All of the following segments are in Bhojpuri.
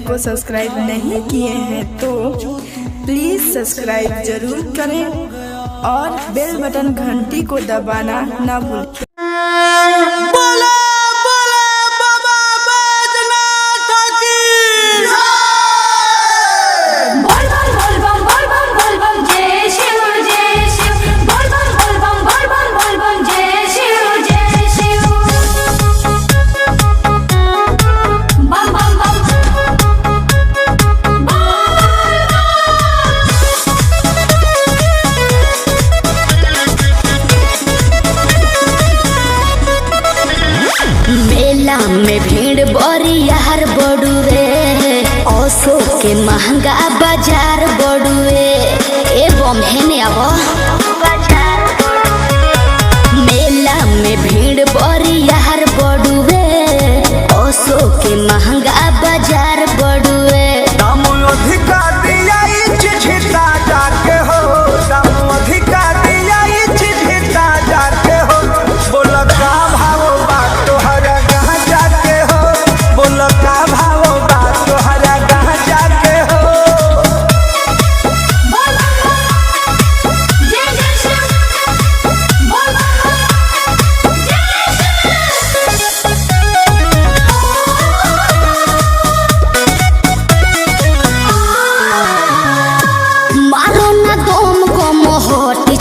को सब्सक्राइब नहीं किए हैं तो प्लीज़ सब्सक्राइब जरूर करें और बेल बटन घंटी को दबाना ना भूलें। मेला में भीड़ बरियार बड़ुए, ओसो के महंगा बाजार बड़ुए। एवं हेने आवो मेला में भीड़ बरियार बड़ुए, ओसो के महंगा बाजार बड़ुए।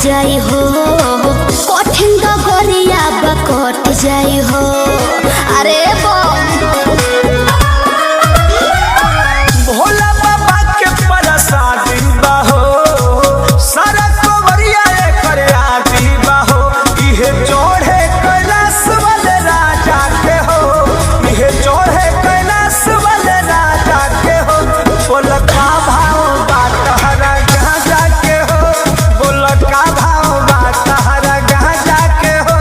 जाई हो कठिन डगरिया बकट जाई हो। अरे भोला बाबा के प्रसादी बाहो, सारा कवरिया करे आदि बाहो। इहे चढ़े कैलाश वाले राजा के हो, इहे चढ़े कैलाश वाले राजा के हो। बोल का भाव बात हरा गाजा के हो, बोल का भाव बात हरा गाजा के हो।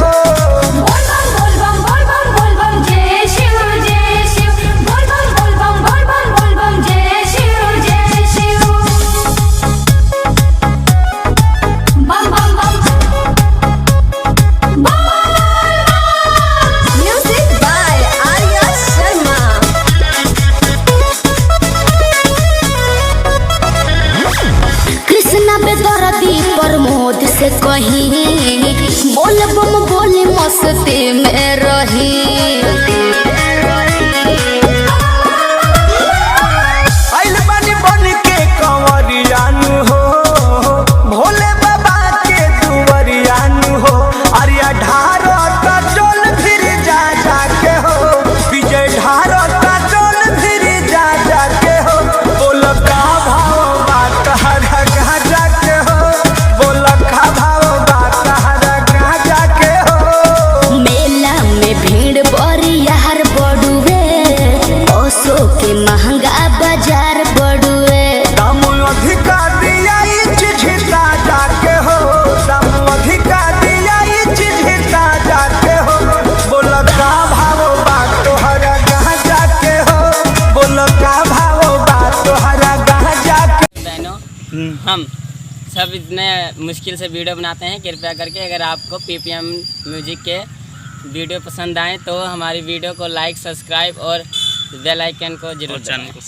प्रमोद से कहीं बोल बम बोली मस्ती में रही। आइल बानी बन के कंवरियानु हो, भोले बाबा के दुवरियानु हो। अरिया ढारो का चोल फिर जा जा के हो, विजय ढारो का चोल फिर जा जा के हो। बोल का भाव बात हरा गाजा के हो, बोल का भाव बात हरा गाजा के हो। मेला में भीड़ बरियार बड़ुए, ओसो के महंगा बाजार बड़ुए। दाम अधिका दिया चिझिता जाके हो, दाम अधिका दिया चिझिता जाके हो। बोल का भाव बात तोहरा गाजा के हो, बोल का भाव बात तोहरा गाजा के। बहनों, हम सब इतने मुश्किल से वीडियो बनाते हैं, कृपया करके अगर आपको पीपीएम म्यूजिक के वीडियो पसंद आए तो हमारी वीडियो को लाइक, सब्सक्राइब और बेल आइकन को जरूर दबाएं।